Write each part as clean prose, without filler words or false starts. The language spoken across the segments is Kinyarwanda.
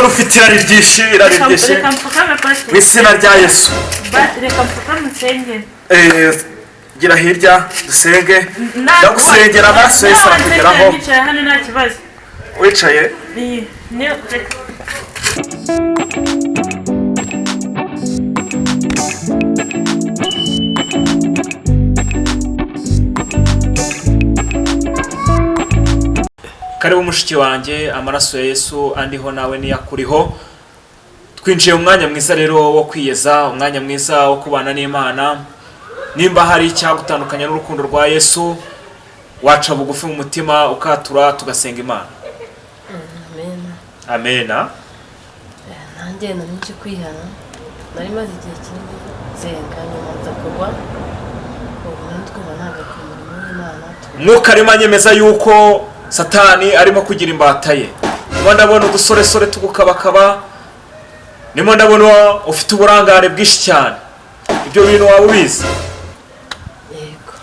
ndabona ufite irari ryinshi reka mfukame pastor mu izina rya Yesu. Reka mfukame nsenge. Gira hirya dusenge. Ndagusengera amaraso Yesu arakugeraho. Nicaye hano nta kibazo. Wicaye? Ni reka. Karibu mushiki wanjye, amaraso ya Yesu andiho nawe niyakuriho. Twinjiye mu mwanya mwiza rero wo kwiyeza, umwanya mwiza wo kubana n'Imana. Nimba hari icyagutandukanya n'urukundo rwa Yesu, waca bugufi mu mutima ukatura tugasenga Imana. Amen. Amen. Nanjye nari kwihana, nari maze igihe kinini nsenga nyuma nza kugwa. Mwuka arimo anyemeza yuko Satani arimo kugira imbata ye. Nimo ndabona udusoresore tugukabakaba. Nimo ndabona ufite uburangare bwinshi cyane. Ibyo bintu waba ubizi? Yego.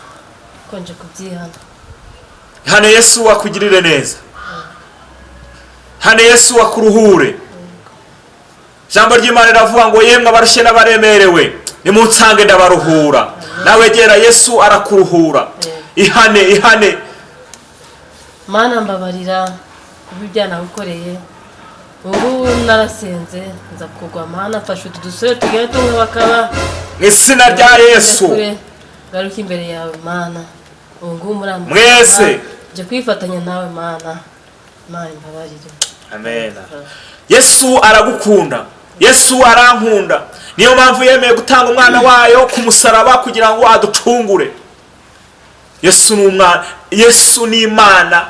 Konje kubyihana. Hane Yesu akugirire neza. Hane Yesu akuruhure. Jambo ry'Imana riravuga ngo yemwe abarushye n'abaremerewe nimunsange ndabaruhura. Nawe gera Yesu arakuruhura. Ihane. Mana mbabarira kubibyana gukoreye. Ubu narasenze nza kugwa Mana fasha tudusore tugere tunga bakaba. Izina rya Yesu. Garuka imbere yawe Mana. Ubu murambo. Mwese je kwifatanya nawe Mana. Mana mbabarira. Amen. Yesu aragukunda. Yesu arankunda. Niyo mpamvu yemeye gutanga umwana wayo ku musaraba kugira ngo aducungure. Yesu ni Imana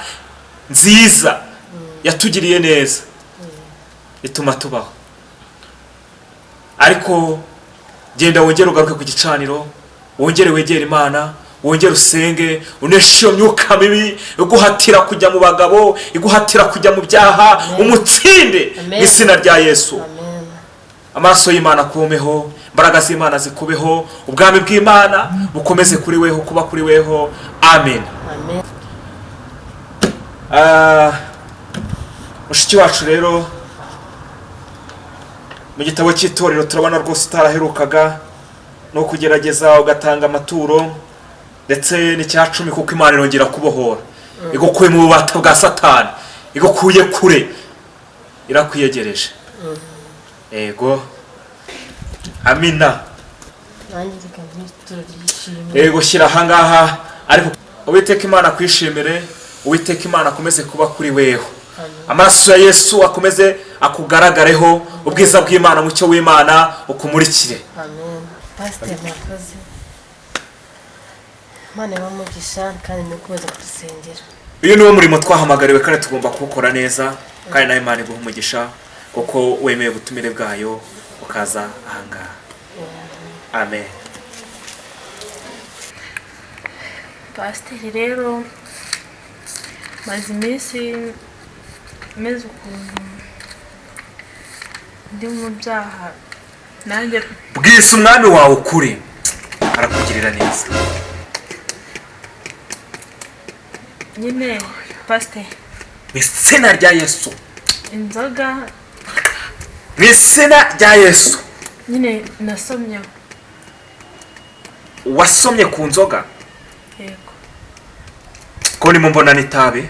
nziza yatugiriye neza ituma tubaho. Ariko genda wongere ugaruke ku gicaniro, wongere wegere Imana, wongere usenge, uneshe myuka mibi iguhatira kujya mu bagabo, iguhatira kujya mu byaha, umutsinde mu izina rya Yesu. Amen. Amaraso y'Imana kumeho, imbaraga z'Imana zikubeho, ubwami bw'Imana bukomeze kuri weho, kuba kuri weho. Amen. Amen. Mushiki wacu rero mu gitabo cy'itorero turabona rwose utaraherukaga no kugerageza ugatanga amaturo ndetse n'icyacumi kuko Imana irongera kubohora. Igukuye mu bubata bwa Satani, igukuye kure, irakwiyegereje. Ego. Amina. Ego shyira ahangaha, ariko Uwiteka Imana kwishimire, Uwiteka Imana akomeze kuba kuri weho. Amaraso ya Yesu akomeze akugaragareho, ubwiza bw'Imana, mucyo w'Imana ukumurikire. Amen. Pastor mwakoze. Mana bamugisha kandi nukomeza kudusengera. Uyu ni wo murimo twahamagariwe kandi tugomba kuwukora neza, kandi nawe Imana iguha umugisha kuko wemeye ubutumire bwayo ukaza ahangaha. Amen. Pastor rero maze iminsi meze ukuntu ndi mu byaha nanjye. Bwisa umwami wawe ukuri arakugirira neza. Nyine Pastor, mu izina rya Yesu, inzoga mu izina rya Yesu. nyine nasomye. Wasomye ku nzoga? Yego. Ko ndimo mbona n'itabi.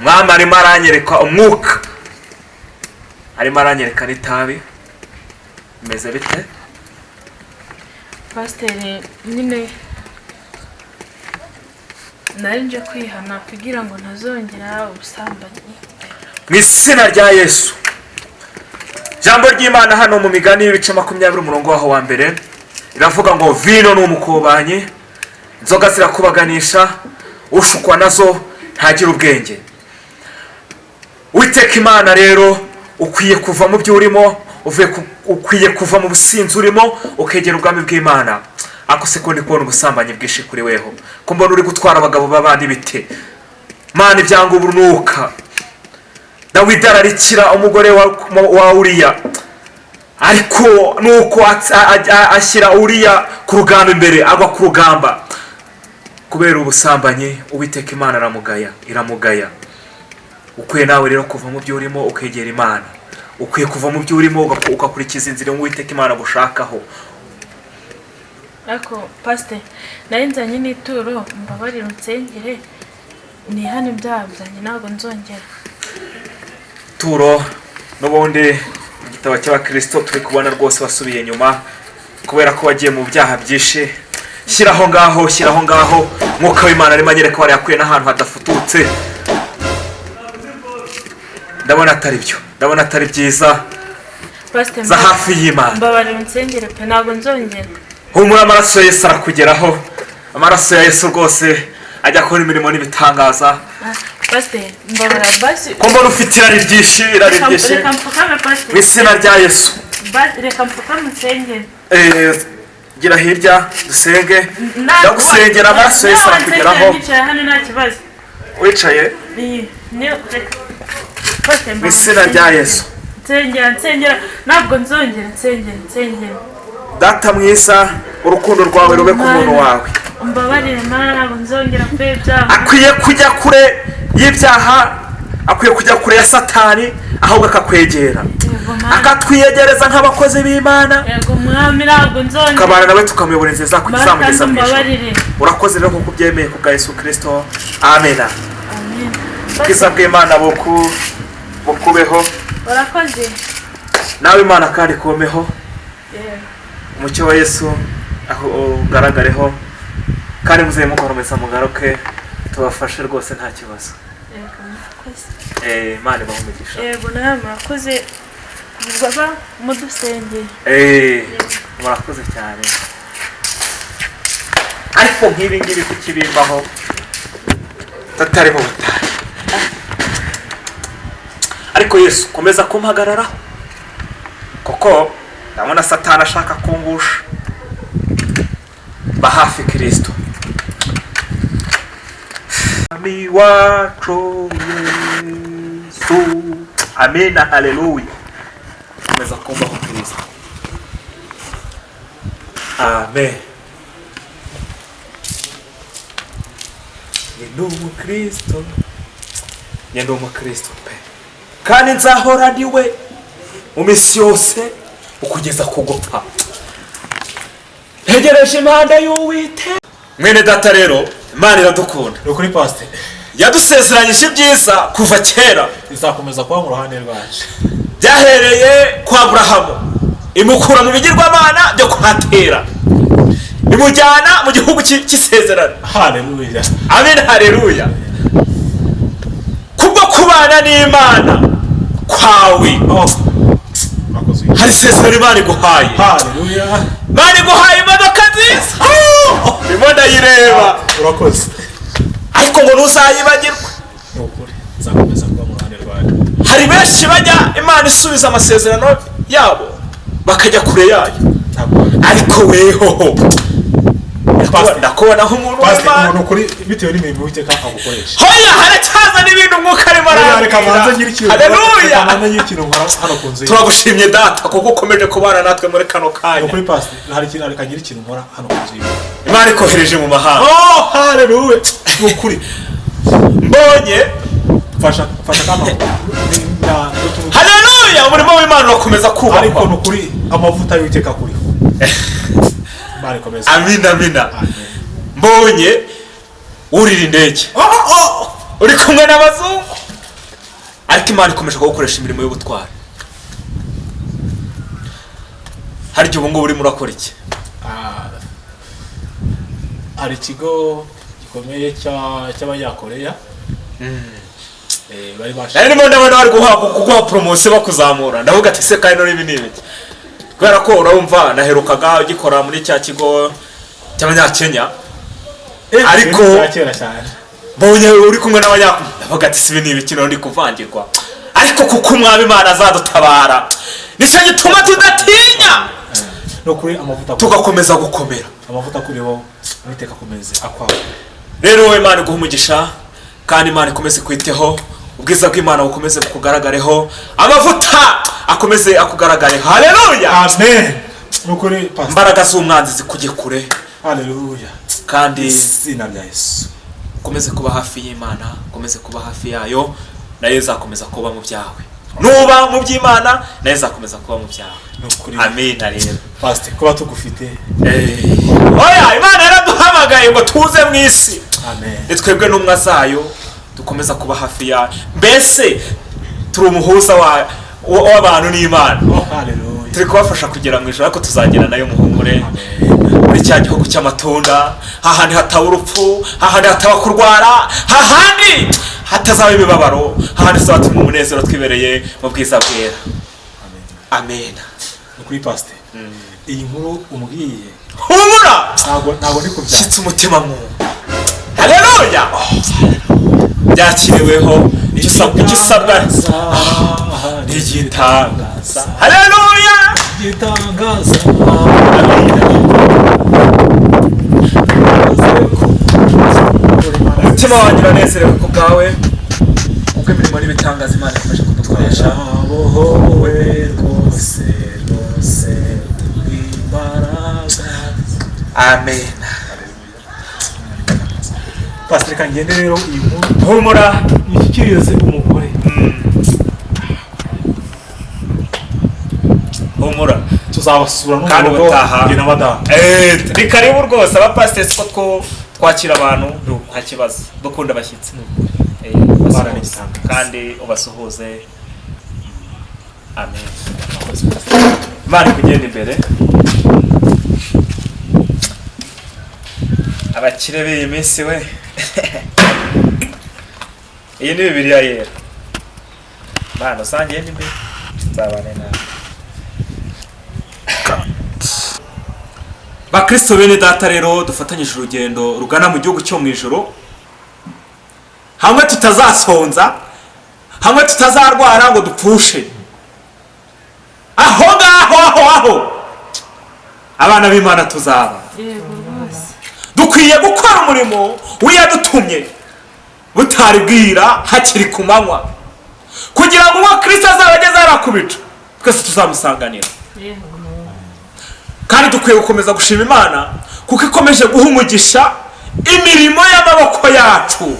Mwama arimo aranyereka umwuka, arimo aranyereka n'itabi. Meze bite? Pastor, nyine nari kwihana kugira ngo ntazongera ubusambanyi. Mu izina rya Yesu. Jambo ry'Imana hano mu Migani y'ibice 20 umurongo waho wa mbere iravuga ngo vino ni umukobanyi, inzoga zirakubaganisha, ushukwa nazo ntagira ubwenge. Uwiteka Imana rero ukwiye kuva mu byo urimo, ukwiye kuva mu businzi urimo, ukegera ubwami bw'Imana. Ako se ko ndi kubona ubusambanyi bwinshi kuri weho, ko mbona uri gutwara abagabo babandi bite. Mana ibyanga uburunuka. Dawidi ararikira umugore wa Uriya, ariko nuko ashyira Uriya ku rugamba imbere, agwa ku rugamba kubera ubusambanyi. Uwiteka Imana iramugaya. ukwiye nawe rero kuva mu byo urimo ukegera imana, ukwiye kuva mu byo urimo ugakurikiza inzira Uwiteka Imana gushakaho. ariko pasite nari nzanye n'ituro mbabarire unsengere nihane ibyaha byanjye ntabwo nzongera. Turo n'ubundi igitabo cy'abakristo turi kubona rwose wasubiye nyuma kubera ko wagiye mu byaha byinshi. Shyiraho ngaho mwuka w'Imana arimo anyereka wari yakuye n'ahantu hadafututse. Ndabona atari byiza. Pasite za hafi y'Imana mbabarire unsengere pe ntabwo nzongera. Humura, amaraso ya Yesu arakugeraho. Amaraso ya Yesu rwose ajya akora imirimo n'ibitangaza. Pasite mbabarira basi Ko mbona ufite irari ryinshi. reka mpfukame pasite Mu izina rya Yesu. reka mpfukame unsengere. Gira hirya dusenge. Ndagusengera, amaraso ya Yesu arakugeraho. Nicaye hano nta kibazo. Wicaye mu izina rya Yesu. Nsengera ntabwo nzongera. Nsengera Data mwiza, urukundo rwawe rube ku muntu wawe. umbabarire Mana ntabwo nzongera pe ibyaha. Akwiye kujya kure y'ibyaha, akwiye kujya kure ya Satani, ahubwo akakwegera akatwiyegereza nk'abakozi b'Imana. Yego mwami ntabwo nzongera. Tukabana nawe tukamuyobora inzira kuzamugeza mu ijuru. Urakoze rero kuko ubyemeye ku bwa Yesu Kristo. Amen. Ubwiza bw'Imana bukubeho. Urakoze. Nawe Imana kandi ikomeho. Umucyo wa Yesu aho ugaragareho kandi muze mukomeza mugaruke tubafashe rwose nta kibazo. Imana ibahe umugisha. Yego nawe murakoze baba mudusengeye. Murakoze cyane. Ariko nk'ibi ngibi kukibimbaho tatari mu butayu. Ariko Yesu komeza kumpagararaho kuko ndabona Satani ashaka kungusha. Bahafi Kristo. Ami wacu Yesu. Amina, haleluya. Komeza kumbaho Kristo. Amen. Ni umukristo pe. Kandi nzahora ndiwe mu minsi yose ukugeza ku gupfa. Ntegereje impanda y'Uwiteka. Mwene data rero Imana iradukunda. Ni ukuri pasite. Yadusezeranyije ibyiza kuva kera. Izakomeza kuba mu ruhande rwacu. Byahereye kwa Aburahamu, imukura mu bigirwamana byo kuhatera, imujyana mu gihugu cy'isezerano. Haleluya. Amen, haleluya. Kubwo kubana n'Imana kwawe hari isezerano Imana iguhaye. Haleluya. Imana iguhaye imodoka nziza. Ndimo ndayireba. Urakoze. Ariko ngo ntuzayibagirwe. Ni ukuri. Izakomeza kuba mu ruhande rwacu. Hari benshi bajya Imana isubiza amasezerano yabo bakajya kure yayo. Ariko weho ndakubona nk'umuntu w'Imana. Ni ukuri bitewe n'imirimo Uwiteka agukoresha. Hoya haracyaza n'ibindi umwuka arimo arareka. Haleluya. Manza ngira ikintu nkora hano ku nzu. Turagushimye data kuko ukomeje kubana natwe muri kano kanya. Ni ukuri pasite. Hari ikintu areka ngira ikintu nkora hano ku nzu. Imana ikohereje mu mahanga. Haleluya. Ni ukuri. Mbonye fasha kama. Haleluya. Umurimo w'Imana urakomeza kubakwa. Ariko ni ukuri amavuta y'Uwiteka kuriho. Imana ikomeza. Amina. Mbonye urira indege. Uri kumwe n'abazungu. Ariko Imana ikomeje gukoresha imirimo y'ubutwari. Hari igihe ubu ngubu urimo urakora iki? Hari ikigo gikomeye cy'Abanyakoreya. Bari bashaka. Ndimo ndabona bari kuguha promotion bakuzamura. Ndavuga ati se kandi n'ibi n'ibiki. Kubera ko urumva naherukaga ugikora muri cya kigo cy'Abanyakenya. Ariko mbonye uri kumwe n'Abanyakoreya. Ndavuga ati sibi n'ibiki ndi kuvangirwa. Ariko kuko umwami Imana azadutabara. Nicyo gituma tudatinya. No kuri amavuta tugakomeza gukomera. Amavuta kuriho Uwiteka akomeze akwawe. Rero wowe Imana iguha umugisha kandi Imana ikomeze kwiteho. Ubwiza bw'Imana bukomeze kukugaragareho. Amavuta akomeze akugaragareho. Haleluya. Amen. Nukuri pastor. Imbaraga z'umwanzi zikujye kure. Haleluya. Kandi izina rya Yesu. Komeze kuba hafi y'Imana, komeze kuba hafi yayo. nayo izakomeza kuba mu byawe, nuba mu by'Imana nayo izakomeza kuba mu byawe. Amen. Rero pastor kuba tugufite oya Imana yaraduhamagaye ngo tuze mu isi. amen. Twebwe n'umwa zayo dukomeza kuba hafi ya, mbese turi umuhuza w'abantu n'Imana. Haleluya. Turi kubafasha kugera mu ijoro, ariko tuzagera nayo muhumure muri cya gihugu cy'amatunda, hahandi hataba urupfu, hahandi hataba kurwara, hahandi hatazaba imibabaro, hahandi tuzatuma umunezero twibereye mu bwiza bwera. Amen. Kuri pastor iyi nkuru umbwiye humura ntabwo ndi kubyara shitse umutima mu. Haleluya. Byakiriweho icyo usabwa n'igitangaza. Haleluya. gitangaza. Umutima wanjye uranezerewe ku bwawe, ubwo imirimo n'ibitangaza Imana ikomeje kudukoresha. Wowe rwose rwose imbaraga. Amen. Pastor reka ngende rero iyi nkuru Humura. ishyikirize umugore. Humura. Tuzabasura Kandi n'umugabo ubutaha. njye na madamu. Ni karibu rwose abapasiteri ko twakira abantu nta kibazo, dukunda abashyitsi. Ubasuhuze kandi ubasuhuze. Amen. Imana kugenda imbere. Abakire b'iyi minsi we. Iyi ni Bibiliya yera. Bana usangiye n'imbere. Nzabane nawe. Bakristo bene data rero dufatanyije urugendo rugana mu gihugu cyo mu ijoro, hamwe tutazasonza, hamwe tutazarwara ngo dupfushe, aho abana b'Imana tuzaba. Dukwiye gukora umurimo wiyadutumye butari bwira hakiri ku manywa, kugira ngo uwo Kristo azabageze arakubica twese tuzamusanganira. Kandi dukwiye gukomeza gushima Imana kuko ikomeje guha umugisha imirimo y'amaboko yacu.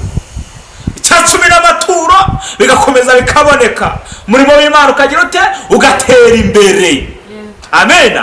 Icyacumi n'amaturo bigakomeza bikaboneka, umurimo w'Imana ukagira ute ugatera imbere. Amen.